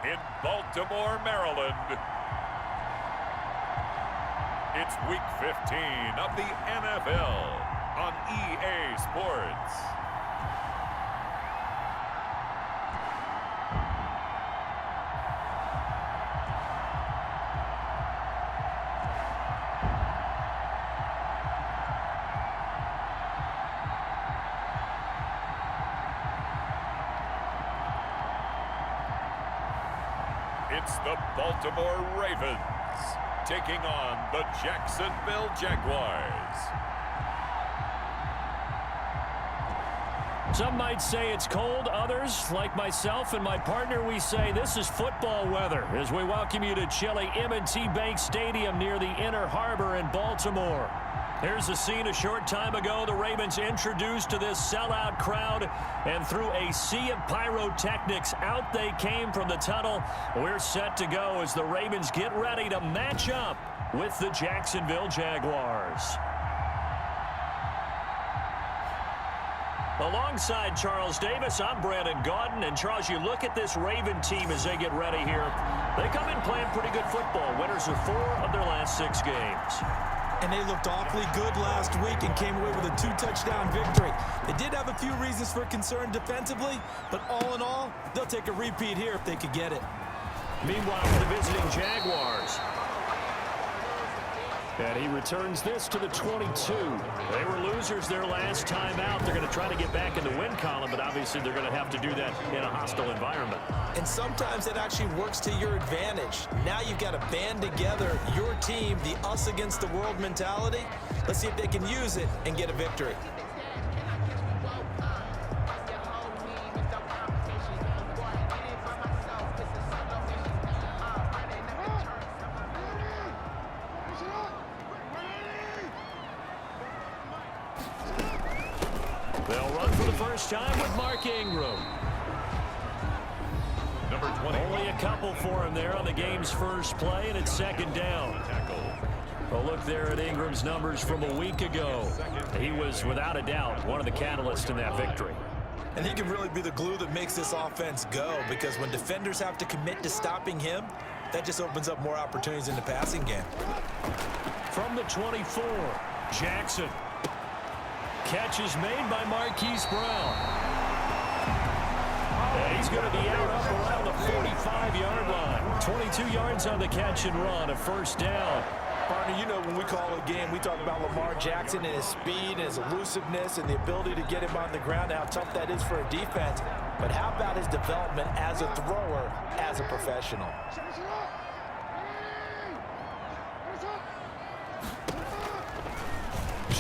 in Baltimore, Maryland. It's Week 15 of the NFL on EA Sports. It's the Baltimore Ravens taking on the Jacksonville Jaguars. Some might say it's cold. Others, like myself and my partner, we say this is football weather as we welcome you to chilly M&T Bank Stadium near the Inner Harbor in Baltimore. Here's the scene a short time ago. The Ravens introduced to this sellout crowd, and through a sea of pyrotechnics, out they came from the tunnel. We're set to go as the Ravens get ready to match up with the Jacksonville Jaguars. Alongside Charles Davis, I'm Brandon Gaudin. And Charles, you look at this Raven team as they get ready here. They come in playing pretty good football. Winners of 4 of their last 6 games. And they looked awfully good last week and came away with a 2-touchdown victory. They did have a few reasons for concern defensively, but all in all, they'll take a repeat here if they could get it. Meanwhile, for the visiting Jaguars. And he returns this to the 22. They were losers their last time out. They're going to try to get back in the win column, but obviously they're going to have to do that in a hostile environment. And sometimes it actually works to your advantage. Now you've got to band together your team, the us against the world mentality. Let's see if they can use it and get a victory. They'll run for the first time with Mark Ingram. Number 20. Only a couple for him there on the game's first play, and it's second down. Well, look there at Ingram's numbers from a week ago. He was, without a doubt, one of the catalysts in that victory. And he can really be the glue that makes this offense go, because when defenders have to commit to stopping him, that just opens up more opportunities in the passing game. From the 24, Jackson. Catch is made by Marquise Brown. And he's going to be out up around the 45-yard line. 22 yards on the catch and run, a first down. Partner, you know when we call a game, we talk about Lamar Jackson and his speed and his elusiveness and the ability to get him on the ground, how tough that is for a defense. But how about his development as a thrower, as a professional?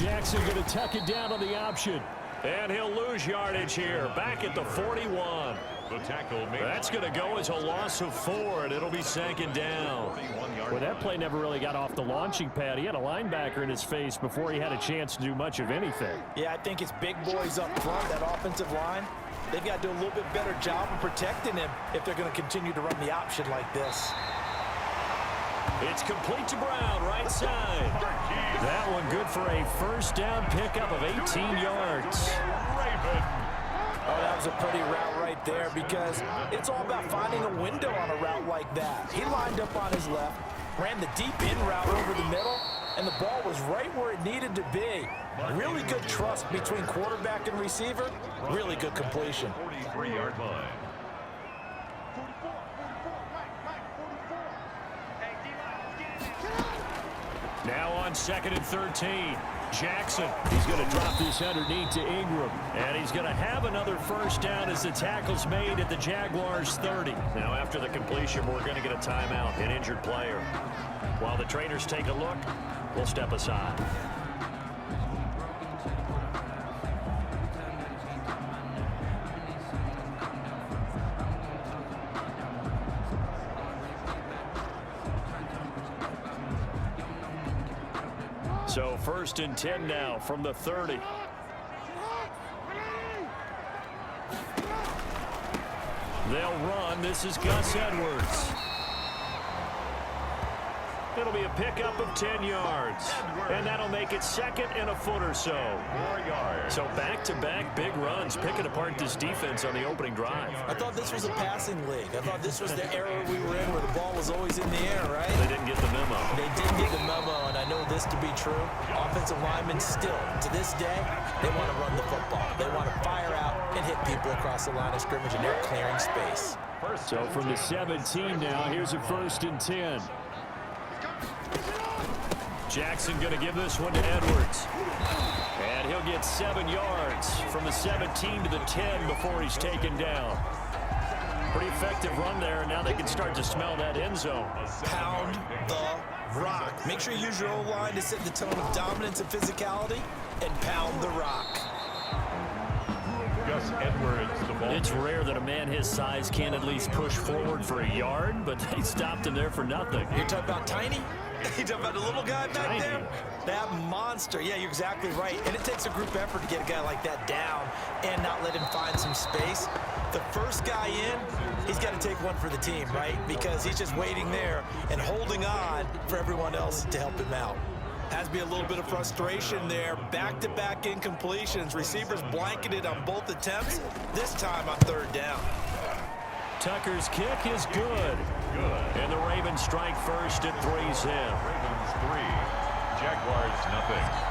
Jackson going to tuck it down on the option. And he'll lose yardage here. Back at the 41. The tackle made. That's going to go as a loss of 4, and it'll be second down. Well, that play never really got off the launching pad. He had a linebacker in his face before he had a chance to do much of anything. Yeah, I think it's big boys up front, that offensive line. They've got to do a little bit better job of protecting him if they're going to continue to run the option like this. It's complete to Brown, right side. That one good for a first down pickup of 18 yards. Oh, that was a pretty route right there, because it's all about finding a window on a route like that. He lined up on his left, ran the deep in route over the middle, and the ball was right where it needed to be. Really good trust between quarterback and receiver. Really good completion. 43-yard line. Now on 2nd and 13. Jackson, he's going to drop this underneath to Ingram. And he's going to have another first down as the tackle's made at the Jaguars' 30. Now after the completion, we're going to get a timeout, an injured player. While the trainers take a look, we'll step aside. So 1st and 10 now from the 30. They'll run. This is Gus Edwards. It'll be a pickup of 10 yards. And that'll make it second and a foot or so. 4 yards. So back-to-back big runs, picking apart this defense on the opening drive. I thought this was a passing league. I thought this was the era we were in where the ball was always in the air, right? They didn't get the memo. They didn't get the memo, and I know this to be true. Offensive linemen still, to this day, they want to run the football. They want to fire out and hit people across the line of scrimmage, and they're clearing space. So from the 17 now, here's a 1st and 10. Jackson going to give this one to Edwards. And he'll get 7 yards from the 17 to the 10 before he's taken down. Pretty effective run there, and now they can start to smell that end zone. Pound the rock. Make sure you use your O-line to set the tone of dominance and physicality, and pound the rock. Gus Edwards, the ball. It's rare that a man his size can't at least push forward for a yard, but they stopped him there for nothing. You're talking about tiny? You're talking about the little guy back Tiny. there? That monster. Yeah, you're exactly right. And it takes a group effort to get a guy like that down and not let him find some space. The first guy in, he's got to take one for the team, right? Because he's just waiting there and holding on for everyone else to help him out. Has to be a little bit of frustration there. Back-to-back incompletions. Receivers blanketed on both attempts. This time on 3rd down. Tucker's kick is good. And the Ravens strike first at 3's him. Ravens 3, Jaguars nothing.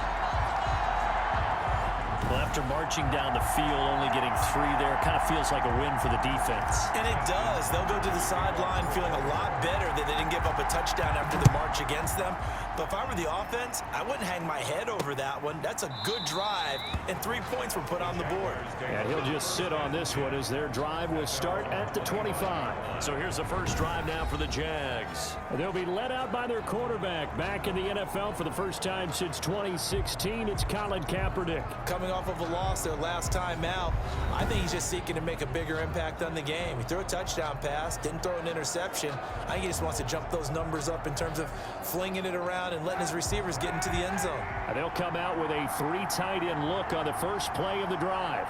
Well, after marching down the field, only getting 3 there, kind of feels like a win for the defense. And it does. They'll go to the sideline feeling a lot better that they didn't give up a touchdown after the march against them. But if I were the offense, I wouldn't hang my head over that one. That's a good drive, and 3 points were put on the board. And he'll just sit on this one as their drive will start at the 25. So here's the first drive now for the Jags. They'll be led out by their quarterback. Back in the NFL for the first time since 2016, it's Colin Kaepernick. Coming off of a loss their last time out, I think he's just seeking to make a bigger impact on the game. He threw a touchdown pass, didn't throw an interception. I think he just wants to jump those numbers up in terms of flinging it around and letting his receivers get into the end zone. And they'll come out with a 3 tight end look on the first play of the drive.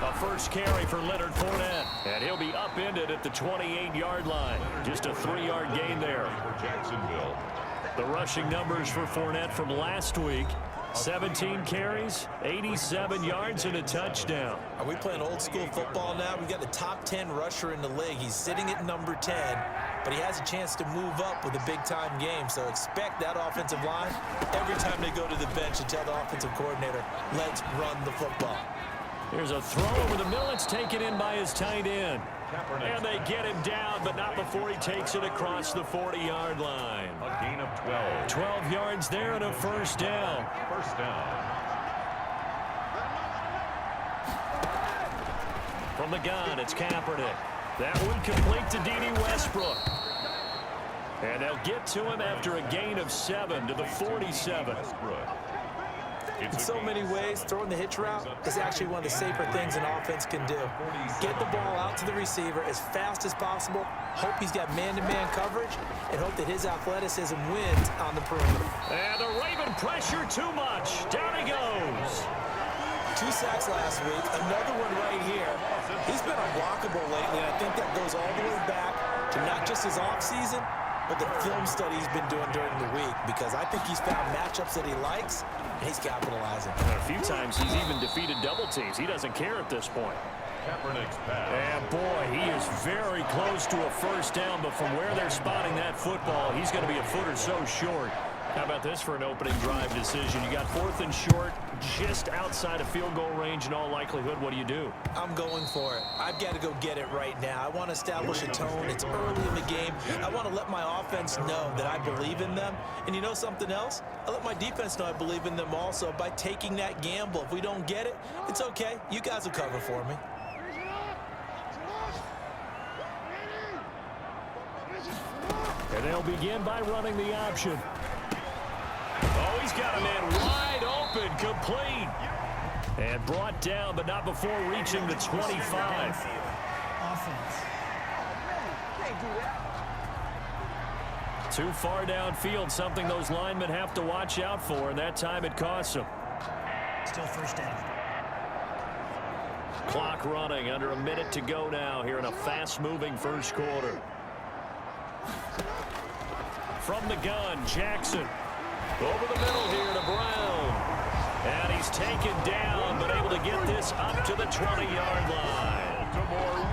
A first carry for Leonard Fournette. And he'll be upended at the 28-yard line. Just a 3-yard gain there. For Jacksonville. The rushing numbers for Fournette from last week. 17 carries, 87 yards, and a touchdown. Are we playing old school football now? We've got the top 10 rusher in the league. He's sitting at number 10, but he has a chance to move up with a big-time game. So expect that offensive line every time they go to the bench and tell the offensive coordinator, let's run the football. Here's a throw over the middle. It's taken in by his tight end. And they get him down, but not before he takes it across the 40-yard line. A gain of 12. 12 yards there and a first down. First down. From the gun, it's Kaepernick. That one complete to D.D. Westbrook. And they'll get to him after a gain of 7 to the 47. In so many ways, throwing the hitch route is actually one of the safer things an offense can do. Get the ball out to the receiver as fast as possible, hope he's got man-to-man coverage, and hope that his athleticism wins on the perimeter. And the Raven pressure too much. Down he goes. 2 sacks last week, another one right here. He's been unblockable lately, and I think that goes all the way back to not just his offseason, but the film study he's been doing during the week, because I think he's found matchups that he likes, and he's capitalizing. And a few times he's even defeated double teams. He doesn't care at this point. Kaepernick's pass. And boy, he is very close to a first down, but from where they're spotting that football, he's going to be a foot or so short. How about this for an opening drive decision? You got 4th and short, just outside of field goal range in all likelihood. What do you do? I'm going for it. I've got to go get it right now. I want to establish a tone. It's early in the game. I want to let my offense know that I believe in them. And you know something else? I let my defense know I believe in them also by taking that gamble. If we don't get it, it's okay. You guys will cover for me. And they'll begin by running the option. Oh, he's got a man wide open, complete. And brought down, but not before reaching the 25. Too far downfield, something those linemen have to watch out for, and that time it costs them. Still first down. Clock running, under a minute to go now here in a fast-moving first quarter. From the gun, Jackson. Over the middle here to Brown. And he's taken down, but able to get this up to the 20-yard line.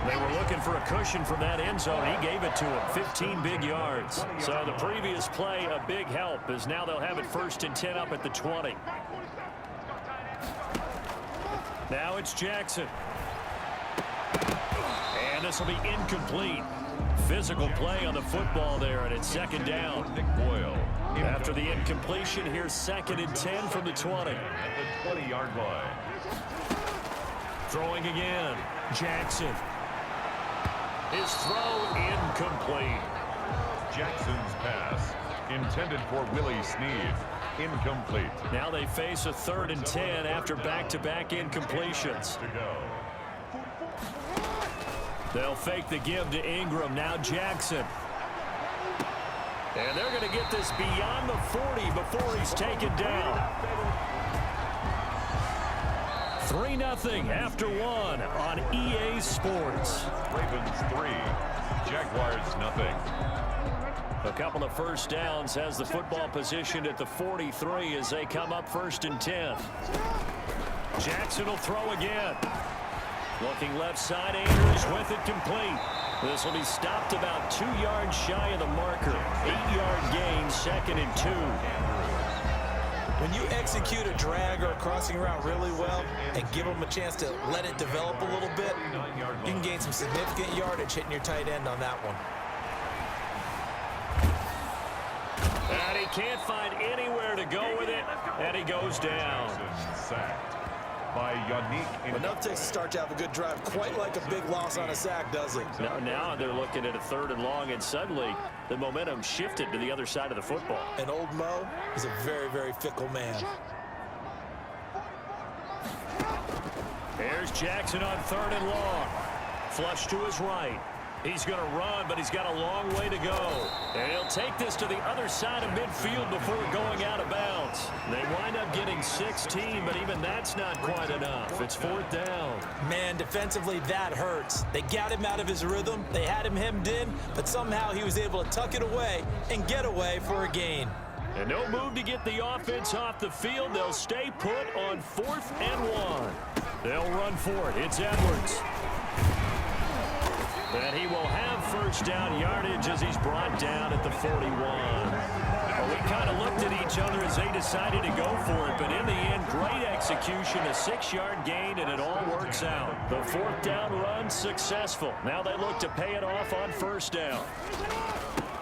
They were looking for a cushion from that end zone. He gave it to him, 15 big yards. So the previous play, a big help, as now they'll have it 1st and 10 up at the 20. Now it's Jackson. And this will be incomplete. Physical play on the football there, and it's 2nd down. Nick Boyle. After the incompletion, here's 2nd and 10 from the 20. At the 20-yard line. Throwing again. Jackson. His throw incomplete. Jackson's pass intended for Willie Snead. Incomplete. Now they face a 3rd and 10 after back-to-back incompletions. To go. They'll fake the give to Ingram. Now Jackson. And they're going to get this beyond the 40 before he's taken down. 3-0 after 1 on EA Sports. Ravens 3. Jaguars nothing. A couple of first downs has the football positioned at the 43 as they come up 1st and 10. Jackson will throw again. Looking left side, Andrews with it complete. This will be stopped about 2 yards shy of the marker. 8-yard gain, 2nd and 2. When you execute a drag or a crossing route really well and give them a chance to let it develop a little bit, you can gain some significant yardage hitting your tight end on that one. And he can't find anywhere to go with it, and he goes down. Sacked by Yannick. Enough takes to start to have a good drive, quite like a big loss on a sack, does it? Now they're looking at a 3rd and long, and suddenly the momentum shifted to the other side of the football. And old Mo is a very, very fickle man. Here's Jackson on 3rd and long. Flush to his right. He's going to run, but he's got a long way to go. And he'll take this to the other side of midfield before going out of bounds. They wind up getting 16, but even that's not quite enough. It's 4th down. Man, defensively, that hurts. They got him out of his rhythm. They had him hemmed in, but somehow he was able to tuck it away and get away for a gain. And no move to get the offense off the field. They'll stay put on 4th and 1. They'll run for it. It's Edwards. And he will have 1st down yardage as he's brought down at the 41. Well, we kind of looked at each other as they decided to go for it, but in the end, great execution, a 6-yard gain, and it all works out. The 4th down run successful. Now they look to pay it off on 1st down.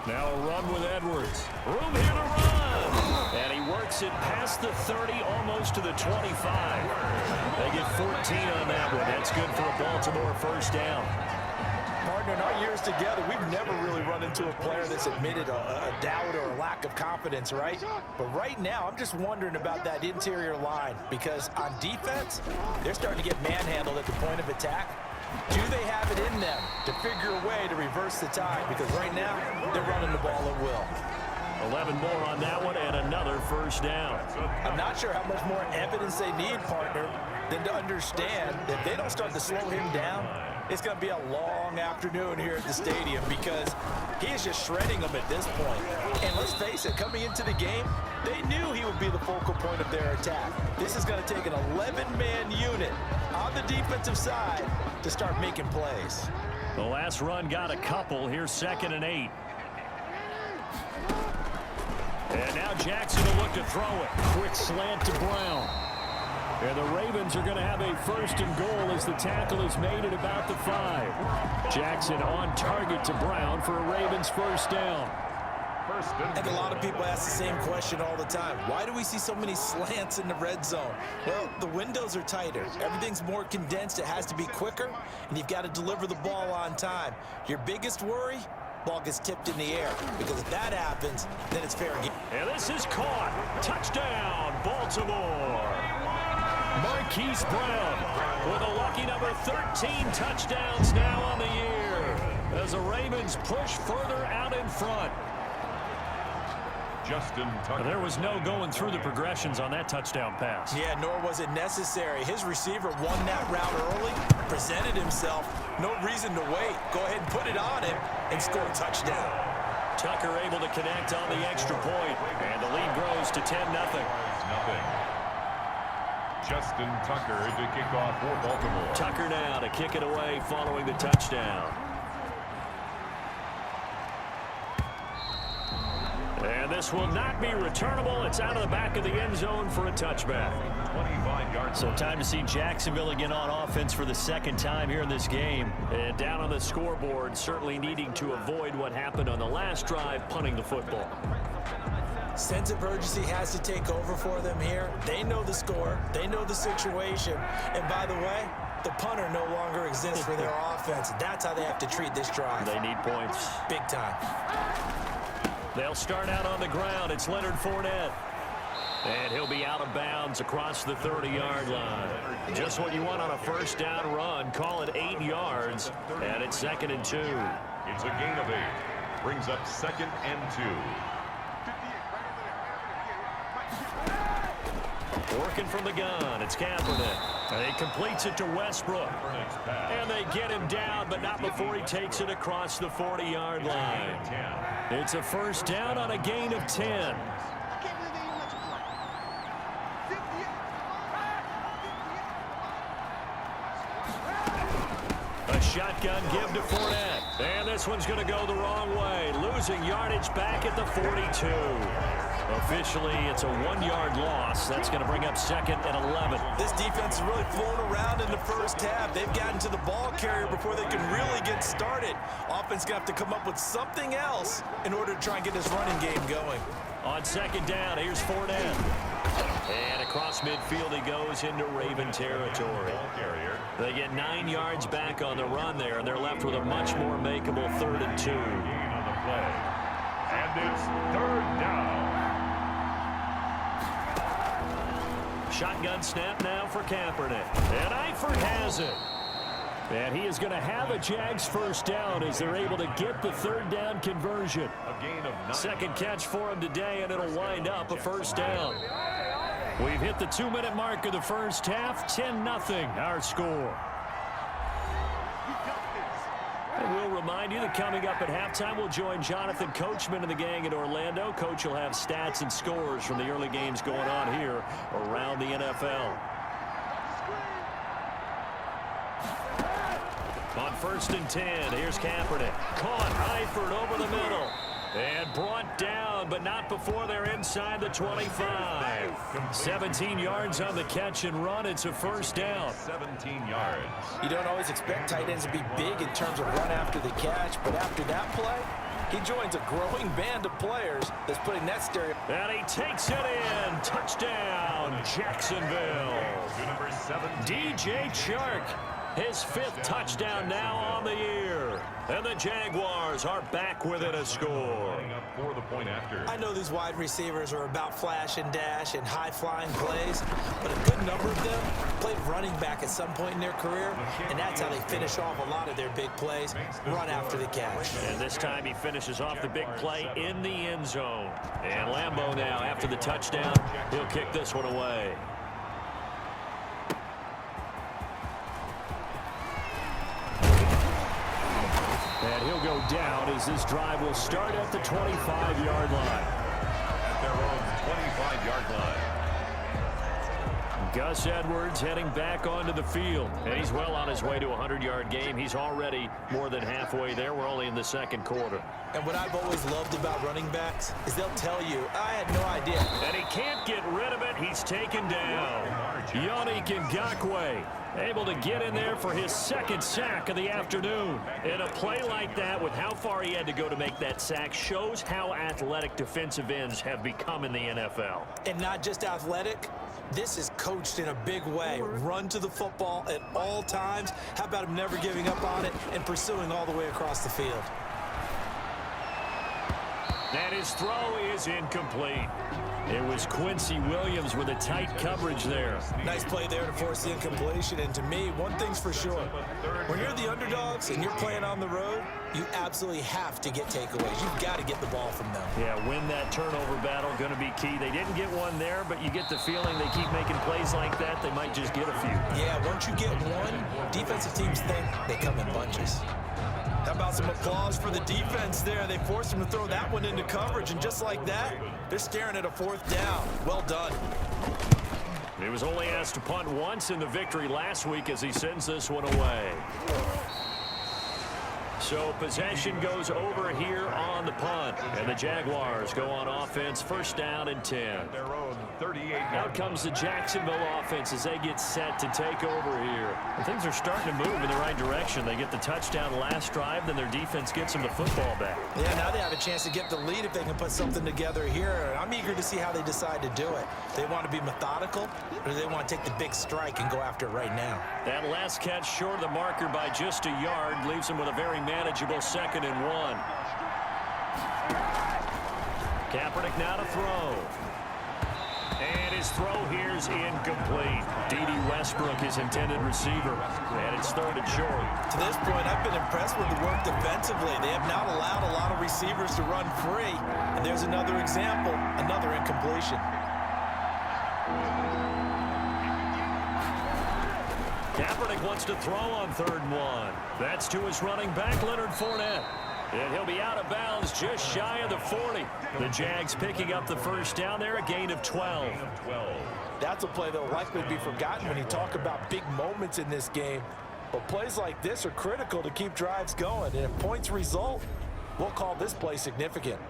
Now a run with Edwards. Room here to run. And he works it past the 30, almost to the 25. They get 14 on that one. That's good for a Baltimore 1st down. Partner, in our years together, we've never really run into a player that's admitted a doubt or a lack of confidence, right? But right now, I'm just wondering about that interior line because on defense, they're starting to get manhandled at the point of attack. Do they have it in them to figure a way to reverse the tide? Because right now, they're running the ball at will. 11 more on that one and another 1st down. I'm not sure how much more evidence they need, partner, than to understand that if they don't start to slow him down, it's going to be a long afternoon here at the stadium because he is just shredding them at this point. And let's face it, coming into the game, they knew he would be the focal point of their attack. This is going to take an 11-man unit on the defensive side to start making plays. The last run got a couple. Here's 2nd and 8. And now Jackson will look to throw it. Quick slant to Brown. And the Ravens are going to have a 1st and goal as the tackle is made at about the 5. Jackson on target to Brown for a Ravens 1st down. I think a lot of people ask the same question all the time. Why do we see so many slants in the red zone? Well, the windows are tighter. Everything's more condensed. It has to be quicker, and you've got to deliver the ball on time. Your biggest worry? Ball gets tipped in the air, because if that happens, then it's fair game. And this is caught. Touchdown, Baltimore. Marquise Brown with a lucky number 13 touchdowns now on the year as the Ravens push further out in front. Justin Tucker. There was no going through the progressions on that touchdown pass. Yeah, nor was it necessary. His receiver won that route early, presented himself. No reason to wait. Go ahead and put it on him and score a touchdown. Tucker able to connect on the extra point, and the lead grows to 10-0. Nothing. Justin Tucker to kick off for Baltimore. Tucker now to kick it away following the touchdown. And this will not be returnable. It's out of the back of the end zone for a touchback. 25 yards. So time to see Jacksonville again on offense for the second time here in this game. And down on the scoreboard, certainly needing to avoid what happened on the last drive, punting the football. Sense of urgency has to take over for them here. They know the score. They know the situation. And by the way, the punter no longer exists for their offense. That's how they have to treat this drive. They need points. Big time. They'll start out on the ground. It's Leonard Fournette. And he'll be out of bounds across the 30-yard line. Just what you want on a first down run. Call it 8 yards. And it's 2nd and 2. It's a gain of 8. Brings up 2nd and 2. Working from the gun, it's Kaepernick. And he completes it to Westbrook. And they get him down, but not before he takes it across the 40-yard line. It's a first down on a gain of 10. A shotgun give to Fournette. And this one's going to go the wrong way. Losing yardage back at the 42. Officially, it's a 1-yard loss. That's going to bring up 2nd and 11. This defense is really flown around in the first half. They've gotten to the ball carrier before they can really get started. Offense going to have to come up with something else in order to try and get this running game going. On 2nd down, here's Fournette. And across midfield he goes into Raven territory. They get 9 yards back on the run there, and they're left with a much more makeable 3rd and 2. Gain on the play. And it's 3rd down. Shotgun snap now for Kaepernick. And Eifert has it. And he is going to have a Jags first down as they're able to get the 3rd down conversion. A gain of 9. Second catch for him today, and it'll wind up a first down. We've hit the 2-minute mark of the first half. 10-0 our score. And we'll remind you that coming up at halftime, we'll join Jonathan Coachman and the gang in Orlando. Coach will have stats and scores from the early games going on here around the NFL. On 1st and 10, here's Kaepernick. Caught Eifert over the middle. And brought down, but not before they're inside the 25. 17 yards on the catch and run. It's a first down. 17 yards. You don't always expect tight ends to be big in terms of run after the catch, but after that play, he joins a growing band of players that's putting that stereo. And he takes it in. Touchdown, Jacksonville. To number 7. DJ Chark, his 5th touchdown now on the year. And the Jaguars are back within a score. Up for the point after. I know these wide receivers are about flash and dash and high-flying plays, but a good number of them played running back at some point in their career, and that's how they finish off a lot of their big plays, run after the catch. And this time he finishes off the big play in the end zone. And Lambeau now, after the touchdown, he'll kick this one away. And he'll go down as this drive will start at the 25-yard line. At their own 25-yard line. Gus Edwards heading back onto the field. And he's well on his way to a 100-yard game. He's already more than halfway there. We're only in the 2nd quarter. And what I've always loved about running backs is they'll tell you, I had no idea. And he can't get rid of it. He's taken down. Yannick Ngakoue able to get in there for his 2nd sack of the afternoon. And a play like that, with how far he had to go to make that sack, shows how athletic defensive ends have become in the NFL. And not just athletic, this is coached in a big way. Run to the football at all times. How about him never giving up on it and pursuing all the way across the field? And his throw is incomplete. It was Quincy Williams with a tight coverage there. Nice play there to force the incompletion. And to me, one thing's for sure. When you're the underdogs and you're playing on the road, you absolutely have to get takeaways. You've got to get the ball from them. Yeah, win that turnover battle, going to be key. They didn't get one there, but you get the feeling they keep making plays like that, they might just get a few. Yeah, once you get one, defensive teams think they come in bunches. How about some applause for the defense there? They forced him to throw that one into coverage, and just like that, they're staring at a 4th down. Well done. He was only asked to punt once in the victory last week as he sends this one away. So possession goes over here on the punt, and the Jaguars go on offense, 1st down and 10. Their own 38. Out comes the Jacksonville offense as they get set to take over here. And things are starting to move in the right direction. They get the touchdown last drive, then their defense gets them the football back. Yeah, now they have a chance to get the lead if they can put something together here. I'm eager to see how they decide to do it. They want to be methodical, or do they want to take the big strike and go after it right now? That last catch short of the marker by just a yard leaves them with a very manageable 2nd and 1. Kaepernick now to throw. And his throw here is incomplete. D.D. Westbrook, his intended receiver. And it's 3rd and short. To this point, I've been impressed with the work defensively. They have not allowed a lot of receivers to run free. And there's another example, another incompletion. Kaepernick wants to throw on 3rd and 1. That's to his running back, Leonard Fournette. And he'll be out of bounds just shy of the 40. The Jags picking up the 1st down there, a gain of 12. That's a play that will likely be forgotten when you talk about big moments in this game. But plays like this are critical to keep drives going. And if points result, we'll call this play significant.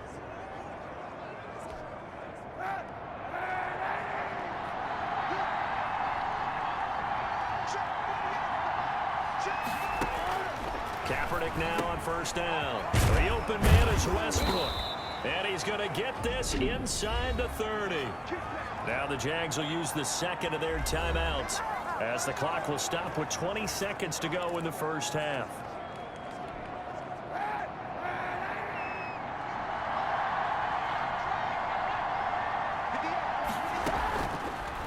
Kaepernick now on 1st down. The open man is Westbrook. And he's going to get this inside the 30. Now the Jags will use the 2nd of their timeouts as the clock will stop with 20 seconds to go in the 1st half.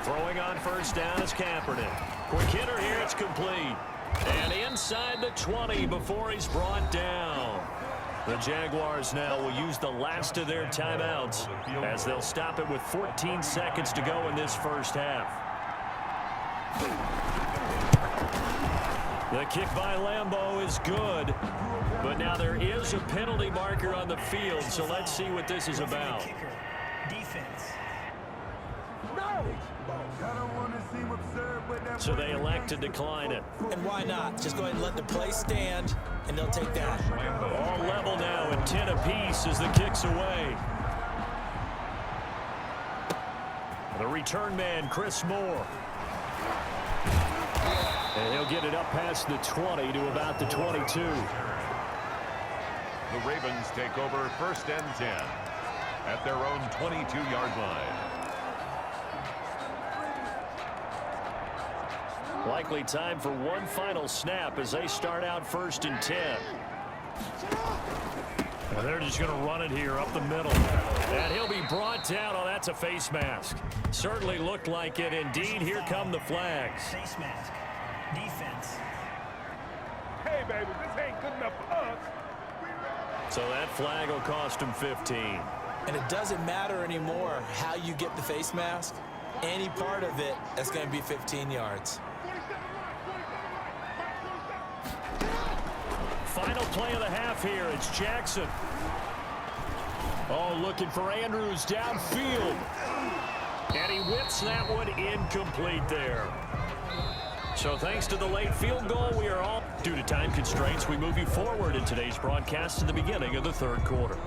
Throwing on 1st down is Kaepernick. Quick hitter here, it's complete. And inside the 20 before he's brought down. The Jaguars now will use the last of their timeouts as they'll stop it with 14 seconds to go in this 1st half. The kick by Lambeau is good, but now there is a penalty marker on the field, so let's see what this is about. Defense. So they elect to decline it. And why not? Just go ahead and let the play stand, and they'll take that. All level now at 10 apiece as the kick's away. The return man, Chris Moore. And he'll get it up past the 20 to about the 22. The Ravens take over 1st and 10 at their own 22-yard line. Likely time for one final snap as they start out 1st and 10. And they're just going to run it here up the middle. And he'll be brought down. Oh, that's a face mask. Certainly looked like it. Indeed, here come the flags. Face mask. Defense. Hey, baby, this ain't good enough for us. So that flag will cost him 15. And it doesn't matter anymore how you get the face mask. Any part of it, that's going to be 15 yards. Final play of the half here. It's Jackson. Oh, looking for Andrews downfield. And he whips that one incomplete there. So thanks to the late field goal, we are all due to time constraints. We move you forward in today's broadcast to the beginning of the 3rd quarter.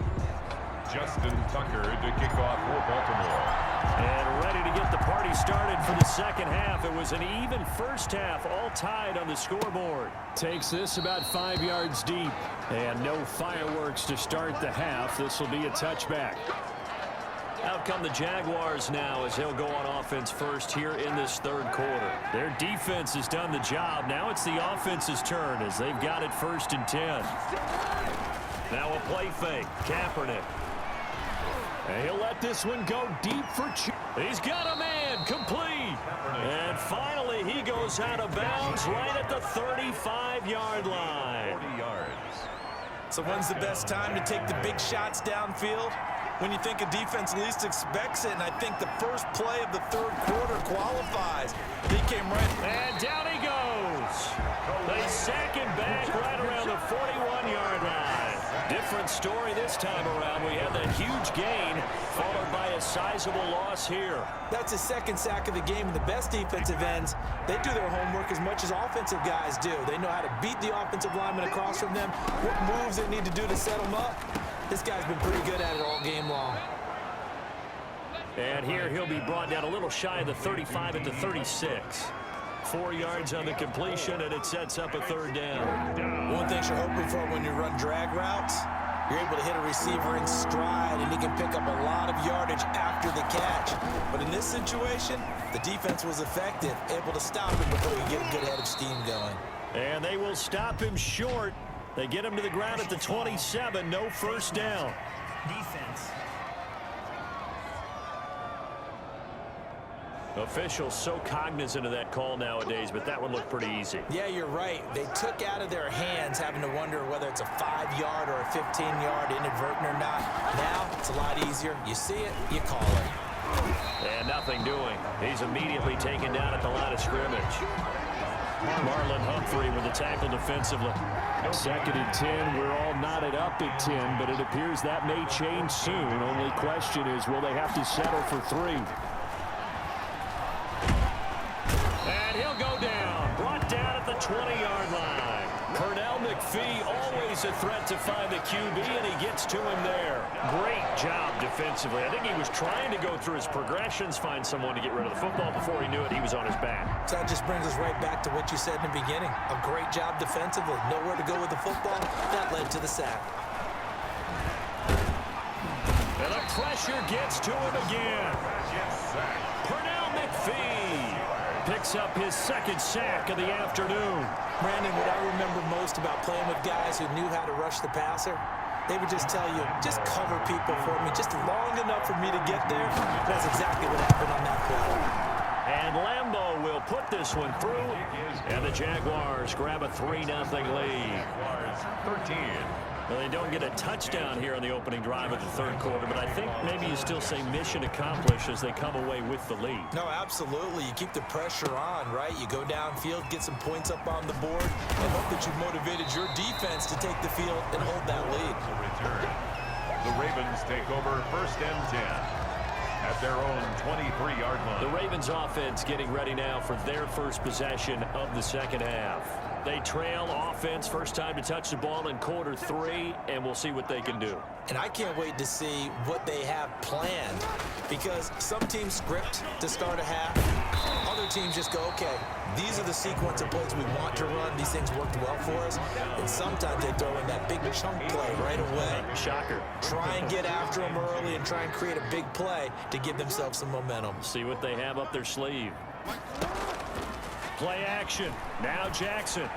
Justin Tucker to kick off for Baltimore. And ready to get the party started for the 2nd half. It was an even 1st half, all tied on the scoreboard. Takes this about 5 yards deep. And no fireworks to start the half. This will be a touchback. Out come the Jaguars now as they'll go on offense first here in this 3rd quarter. Their defense has done the job. Now it's the offense's turn as they've got it 1st and 10. Now a play fake. Kaepernick. And he'll let this one go deep for He's got a man, complete. And finally, he goes out of bounds right at the 35-yard line. 40 yards. So when's the best time to take the big shots downfield? When you think a defense least expects it, and I think the first play of the 3rd quarter qualifies. He came right. And down he goes. They sack him back right around the 41. different story this time around. We had that huge gain followed by a sizable loss here. That's his second sack of the game, and the best defensive ends, they do their homework as much as offensive guys do. They know how to beat the offensive lineman across from them, what moves they need to do to set them up. This guy's been pretty good at it all game long. And here he'll be brought down a little shy of the 35 at the 36. 4 yards on the completion, and it sets up a third down. One thing you're hoping for when you run drag routes, you're able to hit a receiver in stride, and he can pick up a lot of yardage after the catch. But in this situation, the defense was effective, able to stop him before he get a good head of steam going. And they will stop him short. They get him to the ground at the 27, no first down. Defense. Officials so cognizant of that call nowadays, but that one looked pretty easy. Yeah, you're right. They took out of their hands having to wonder whether it's a 5-yard or a 15-yard inadvertent or not. Now, it's a lot easier. You see it, you call it. And nothing doing. He's immediately taken down at the line of scrimmage. Marlon Humphrey with the tackle defensively. 2nd and 10. We're all knotted up at 10, but it appears that may change soon. Only question is, will they have to settle for 3? And he'll go down. Brought down at the 20-yard line. Pernell McPhee, always a threat to find the QB, and he gets to him there. Great job defensively. I think he was trying to go through his progressions, find someone to get rid of the football. Before he knew it, he was on his back. So that just brings us right back to what you said in the beginning. A great job defensively. Nowhere to go with the football. That led to the sack. And the pressure gets to him again. Pernell McPhee picks up his 2nd sack of the afternoon. Brandon, what I remember most about playing with guys who knew how to rush the passer, they would just tell you, just cover people for me, just long enough for me to get there. That's exactly what happened on that play. And Lambeau will put this one through, and the Jaguars grab a 3-0 lead. 13. Well, they don't get a touchdown here in the opening drive of the 3rd quarter, but I think maybe you still say mission accomplished as they come away with the lead. No, absolutely. You keep the pressure on, right? You go downfield, get some points up on the board, and hope that you've motivated your defense to take the field and hold that lead. The Ravens take over 1st and 10 at their own 23-yard line. The Ravens offense getting ready now for their first possession of the 2nd half. They trail offense, first time to touch the ball in quarter 3, and we'll see what they can do. And I can't wait to see what they have planned, because some teams script to start a half. Other teams just go, okay, these are the sequence of plays we want to run. These things worked well for us. And sometimes they throw in that big chunk play right away. Shocker. Try and get after them early and try and create a big play to give themselves some momentum. See what they have up their sleeve. Play action. Now Jackson.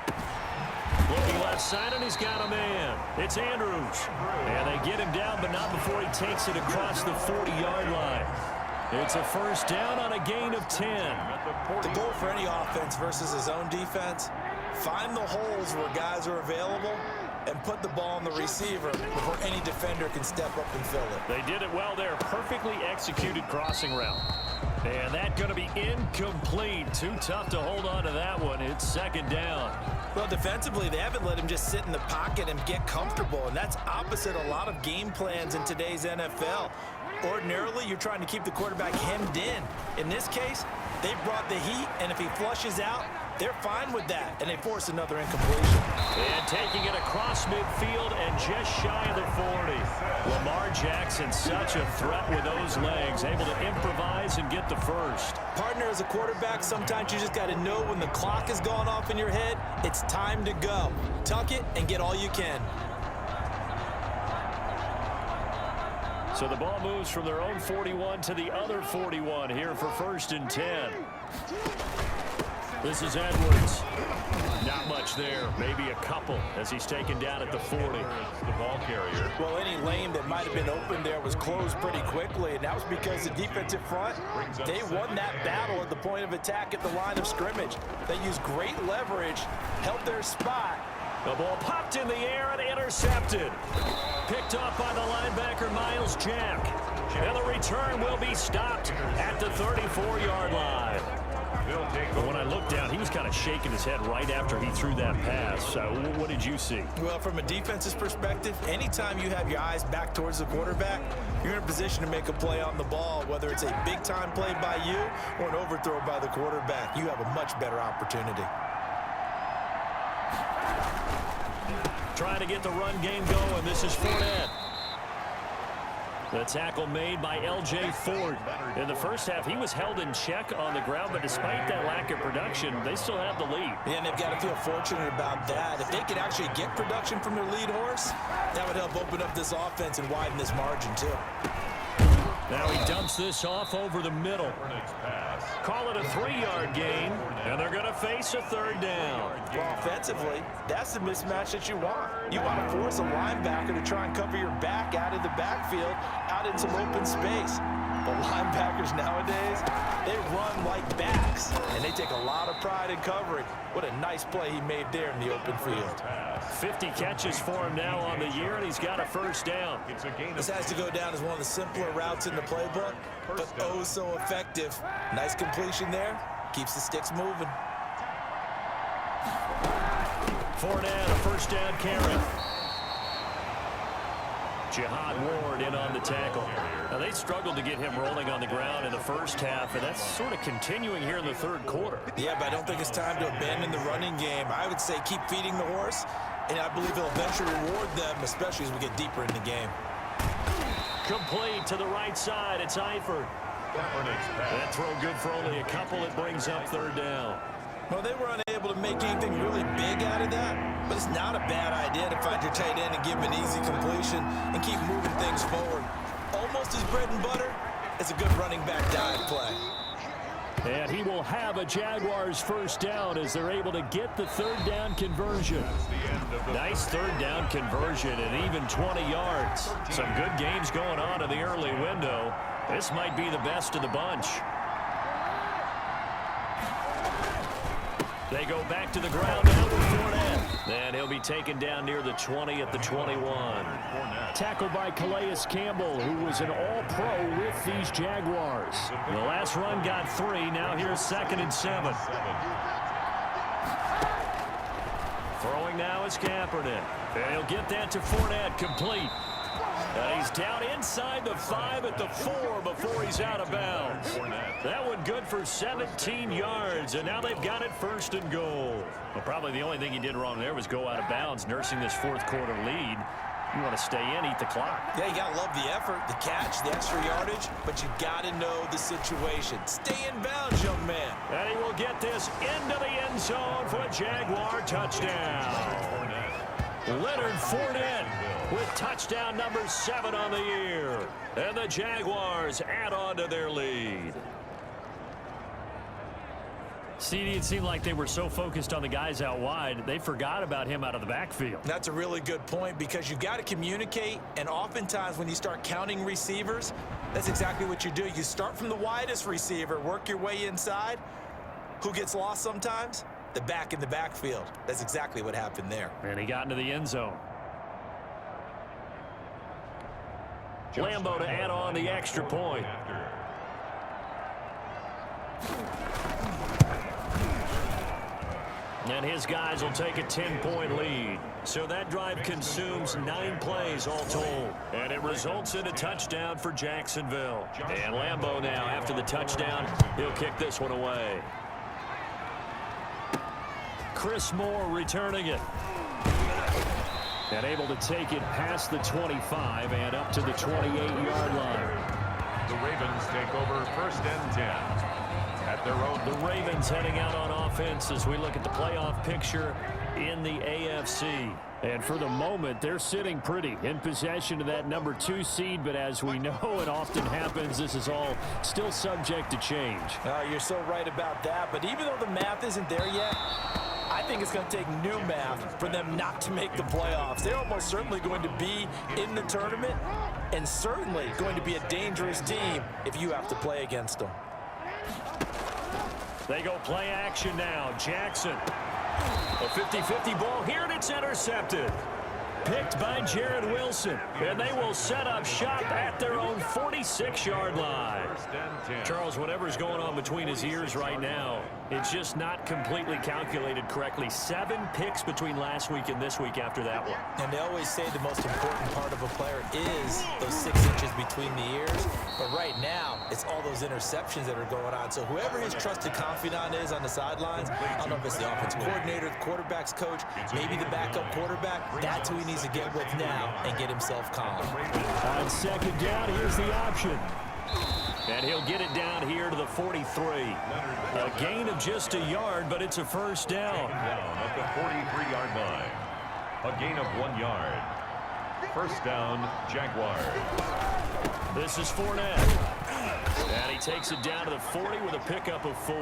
Looking left side, and he's got a man. It's Andrews. And they get him down, but not before he takes it across the 40-yard line. It's a first down on a gain of 10. The goal for any offense versus his own defense, find the holes where guys are available and put the ball on the receiver before any defender can step up and fill it. They did it well there. Perfectly executed crossing route. And that's going to be incomplete. Too tough to hold on to that one. It's 2nd down. Well, defensively, they haven't let him just sit in the pocket and get comfortable, and that's opposite a lot of game plans in today's NFL. Ordinarily, you're trying to keep the quarterback hemmed in. In this case, they brought the heat, and if he flushes out, they're fine with that, and they force another incompletion. And taking it across midfield and just shy of the 40. Lamar Jackson, such a threat with those legs, able to improvise and get the first. Partner, as a quarterback, sometimes you just got to know when the clock has gone off in your head, it's time to go. Tuck it and get all you can. So the ball moves from their own 41 to the other 41 here for 1st and 10. This is Edwards. Not much there. Maybe a couple as he's taken down at the 40. The ball carrier. Well, any lane that might have been open there was closed pretty quickly, and that was because the defensive front, they won that battle at the point of attack at the line of scrimmage. They used great leverage, held their spot. The ball popped in the air and intercepted. Picked off by the linebacker, Miles Jack. And the return will be stopped at the 34-yard line. They'll take But when I looked down, he was kind of shaking his head right after he threw that pass. What did you see? Well, from a defense's perspective, anytime you have your eyes back towards the quarterback, you're in a position to make a play on the ball, whether it's a big-time play by you or an overthrow by the quarterback. You have a much better opportunity. Trying to get the run game going. This is Fournette. The tackle made by L.J. Ford. In the first half, he was held in check on the ground, but despite that lack of production, they still have the lead. Yeah, and they've got to feel fortunate about that. If they could actually get production from their lead horse, that would help open up this offense and widen this margin, too. Now he dumps this off over the middle. Call it a 3-yard gain, and they're going to face a third down. Well, offensively, that's the mismatch that you want. You want to force a linebacker to try and cover your back out of the backfield, out in some open space. But linebackers nowadays, they run like backs, and they take a lot of pride in covering. What a nice play he made there in the open field. 50 catches for him now on the year, and he's got a first down. This has to go down as one of the simpler routes in the playbook, but oh so effective. Nice completion there. Keeps the sticks moving. Fournette, a first down carry. Jihad Ward in on the tackle. Now, they struggled to get him rolling on the ground in the first half, and that's sort of continuing here in the third quarter. Yeah, but I don't think it's time to abandon the running game. I would say keep feeding the horse, and I believe he'll eventually reward them, especially as we get deeper in the game. Complete to the right side. It's Eifert. That throw good for only a couple. It brings up third down. Well, they were unable to make anything really big out of that, but it's not a bad idea to find your tight end and give him an easy completion and keep moving things forward. Almost his bread and butter. It's a good running back dive play. And he will have a Jaguars first down as they're able to get the third down conversion. Nice third down conversion and even 20 yards. Some good games going on in the early window. This might be the best of the bunch. They go back to the ground now with Fournette. And he'll be taken down near the 20 at the 21. Tackled by Calais Campbell, who was an all-pro with these Jaguars. The last run got 3. Now here's 2nd and 7. Throwing now is Kaepernick. And he'll get that to Fournette, complete. And he's down inside the 5 at the 4 before he's out of bounds. That one good for 17 yards, and now they've got it 1st and goal. Well, probably the only thing he did wrong there was go out of bounds, nursing this fourth quarter lead. You want to stay in, eat the clock. Yeah, you got to love the effort, the catch, the extra yardage, but you got to know the situation. Stay in bounds, young man. And he will get this into the end zone for a Jaguar touchdown. Leonard Fournette with touchdown number 7 on the year. And the Jaguars add on to their lead. CD, it seemed like they were so focused on the guys out wide, they forgot about him out of the backfield. That's a really good point because you've got to communicate, and oftentimes when you start counting receivers, that's exactly what you do. You start from the widest receiver, work your way inside. Who gets lost sometimes? The back in the backfield. That's exactly what happened there. And he got into the end zone. Lambo to add on the extra point. And his guys will take a 10-point lead. So that drive consumes 9 plays all told. And it results in a touchdown for Jacksonville. And Lambo now, after the touchdown, he'll kick this one away. Chris Moore returning it. And able to take it past the 25 and up to the 28-yard line. The Ravens take over 1st and 10 at their own. The Ravens heading out on offense as we look at the playoff picture in the AFC. And for the moment, they're sitting pretty in possession of that number 2 seed. But as we know, it often happens, this is all still subject to change. You're so right about that. But even though the math isn't there yet, I think it's going to take new math for them not to make the playoffs. They're almost certainly going to be in the tournament and certainly going to be a dangerous team if you have to play against them. They go play action now. Jackson. A 50-50 ball here, and it's intercepted. Picked by Jared Wilson. And they will set up shop at their own 46-yard line. Charles, whatever's going on between his ears right now, It's just not completely calculated correctly. 7 picks between last week and this week after that one. And they always say the most important part of a player is those 6 inches between the ears. But right now, it's all those interceptions that are going on. So whoever his trusted confidant is on the sidelines, I don't know if it's the offensive coordinator, the quarterback's coach, maybe the backup quarterback, that's who he needs to get with now and get himself calm. On second down, here's the option. And he'll get it down here to the 43. A gain of just a yard, but it's a first down. At the 43-yard line. A gain of 1 yard. First down, Jaguars. This is Fournette. And he takes it down to the 40 with a pickup of 4.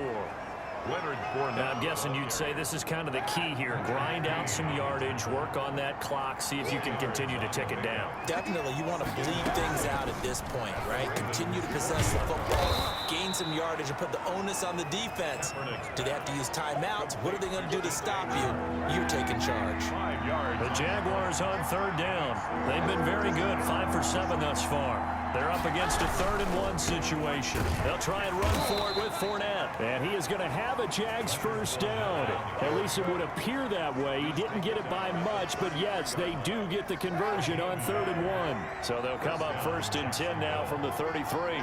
Now, I'm guessing you'd say this is kind of the key here. Grind out some yardage, work on that clock, see if you can continue to tick it down. Definitely, you want to bleed things out at this point, right? Continue to possess the football, gain some yardage, and put the onus on the defense. Do they have to use timeouts? What are they going to do to stop you? You're taking charge. 5 yards. The Jaguars on third down. They've been very good, 5 for 7 thus far. They're up against a 3rd and 1 situation. They'll try and run for it with Fournette. And he is going to have a Jags first down. At least it would appear that way. He didn't get it by much, but yes, they do get the conversion on 3rd and 1. So they'll come up 1st and 10 now from the 33.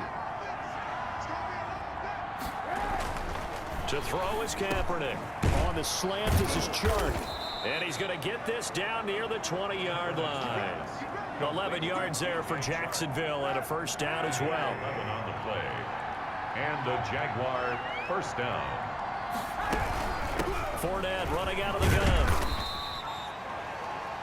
To throw is Kaepernick. On the slant, this is Chark. And he's going to get this down near the 20-yard line. 11 yards there for Jacksonville and a first down as well. 11 on the play. And the Jaguar first down. Fournette running out of the gun.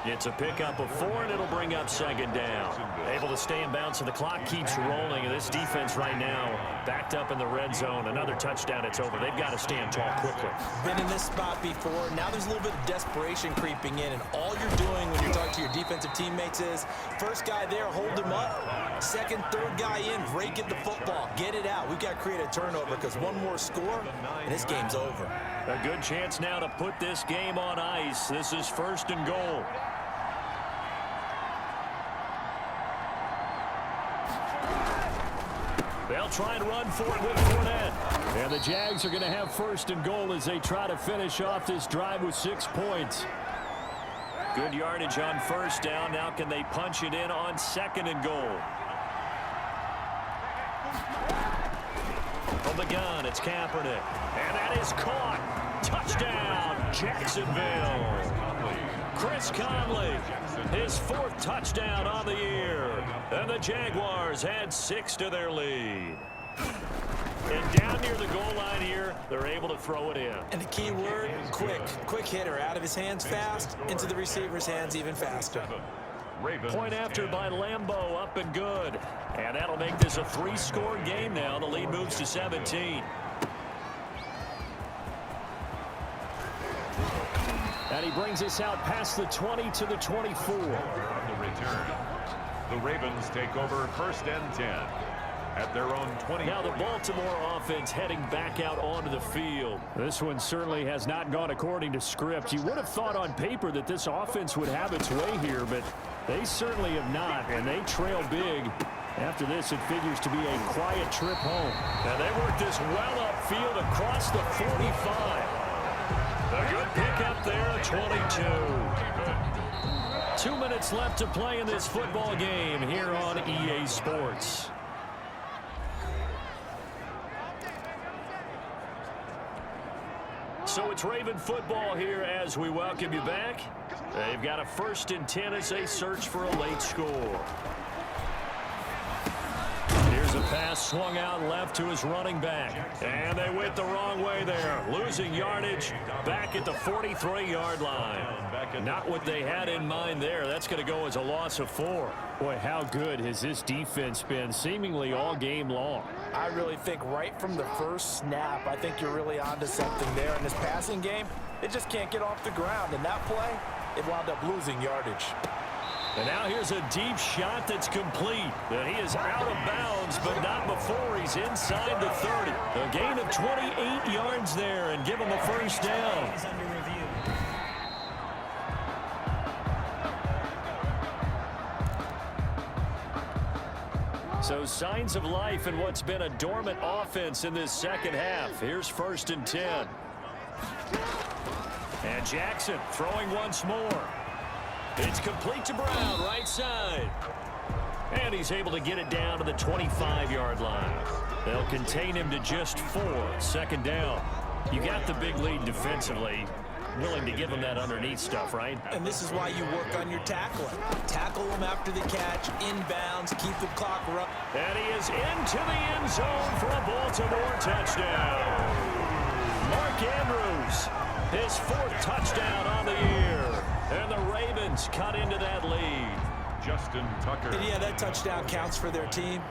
It's a pickup of 4, and it'll bring up 2nd down. Able to stay in bounds, and the clock keeps rolling. And this defense right now backed up in the red zone. Another touchdown, it's over. They've got to stand tall quickly. Been in this spot before. Now there's a little bit of desperation creeping in, and all you're doing when you're talking to your defensive teammates is first guy there, hold him up. Second, third guy in, rake at the football. Get it out. We've got to create a turnover because one more score, and this game's over. A good chance now to put this game on ice. This is 1st and goal. They'll try and run for it with Fournette. And the Jags are going to have 1st and goal as they try to finish off this drive with 6 points. Good yardage on 1st down. Now can they punch it in on 2nd and goal? From the gun, it's Kaepernick. And that is caught. Touchdown, Jacksonville. Chris Conley, his 4th touchdown on the year. And the Jaguars add 6 to their lead. And down near the goal line here, they're able to throw it in. And the key word, quick. Quick hitter, out of his hands fast, into the receiver's hands even faster. Point after by Lambeau, up and good. And that'll make this a 3-score game now. The lead moves to 17. And he brings us out past the 20 to the 24. On the return, the Ravens take over 1st and 10 at their own 20. Now the Baltimore offense heading back out onto the field. This one certainly has not gone according to script. You would have thought on paper that this offense would have its way here, but they certainly have not, and they trail big. After this, it figures to be a quiet trip home. Now they work this well upfield across the 45. A good pickup there, 22. 2 minutes left to play in this football game here on EA Sports. So it's Raven football here as we welcome you back. They've got a 1st and 10 as they search for a late score. Here's a pass swung out left to his running back. And they went the wrong way there. Losing yardage back at the 43-yard line. Not what they had in mind there. That's going to go as a loss of 4. Boy, how good has this defense been seemingly all game long? I really think right from the first snap, I think you're really onto something there in this passing game. It just can't get off the ground. And that play, it wound up losing yardage. And now here's a deep shot that's complete. And he is out of bounds, but not before he's inside the 30. A gain of 28 yards there and give him a first down. Is under review. So signs of life in what's been a dormant offense in this second half. Here's 1st and 10. And Jackson throwing once more. It's complete to Brown, right side. And he's able to get it down to the 25-yard line. They'll contain him to just 4. 2nd down. You got the big lead defensively. Willing to give him that underneath stuff, right? And this is why you work on your tackling. Tackle him after the catch, inbounds, keep the clock running. And he is into the end zone for a Baltimore touchdown. Mark Andrews, his 4th touchdown on the year. And the Ravens cut into that lead. Justin Tucker. And yeah, that touchdown counts for their team,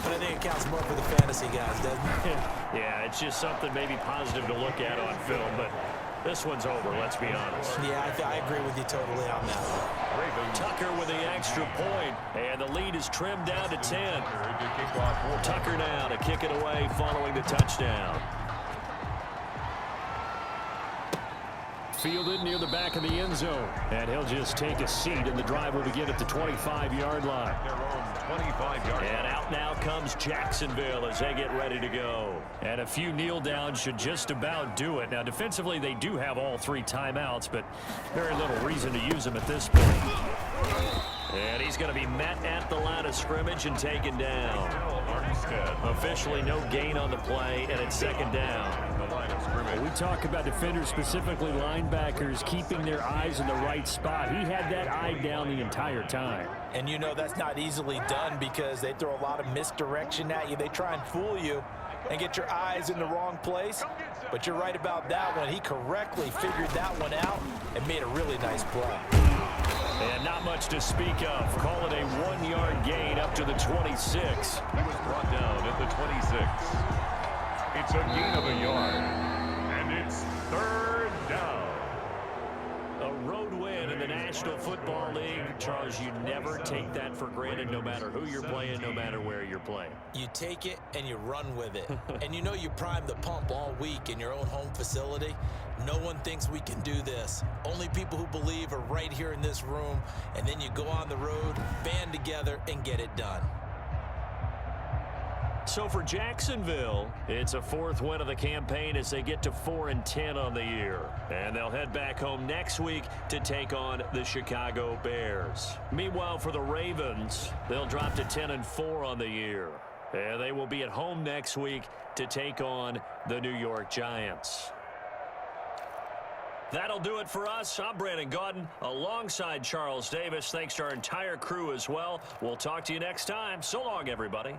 but I think it counts more for the fantasy guys, doesn't it? Yeah, it's just something maybe positive to look at on film, but this one's over, let's be honest. Yeah, I agree with you totally on that one. Ravens. Tucker with the extra point, and the lead is trimmed down to 10. Tucker now to kick it away following the touchdown. Fielded near the back of the end zone, and he'll just take a seat, and the drive will begin at the 25-yard line. Their own 25-yard line. And out now comes Jacksonville as they get ready to go. And a few kneel downs should just about do it. Now, defensively, they do have all 3 timeouts, but very little reason to use them at this point. And he's going to be met at the line of scrimmage and taken down. Officially no gain on the play, and it's 2nd down. We talk about defenders, specifically linebackers, keeping their eyes in the right spot. He had that eye down the entire time. And you know that's not easily done because they throw a lot of misdirection at you. They try and fool you and get your eyes in the wrong place. But you're right about that one. He correctly figured that one out and made a really nice play. And not much to speak of. Call it a 1-yard gain up to the 26. He was brought down at the 26. It's a gain of a yard. And it's 3rd down. A road win in the National Football League. Charles, you never take that for granted no matter who you're playing, no matter where you're playing. You take it and you run with it. And you know you prime the pump all week in your own home facility. No one thinks we can do this. Only people who believe are right here in this room. And then you go on the road, band together, and get it done. So for Jacksonville, it's a 4th win of the campaign as they get to 4-10 on the year. And they'll head back home next week to take on the Chicago Bears. Meanwhile, for the Ravens, they'll drop to 10-4 on the year. And they will be at home next week to take on the New York Giants. That'll do it for us. I'm Brandon Gaudin alongside Charles Davis. Thanks to our entire crew as well. We'll talk to you next time. So long, everybody.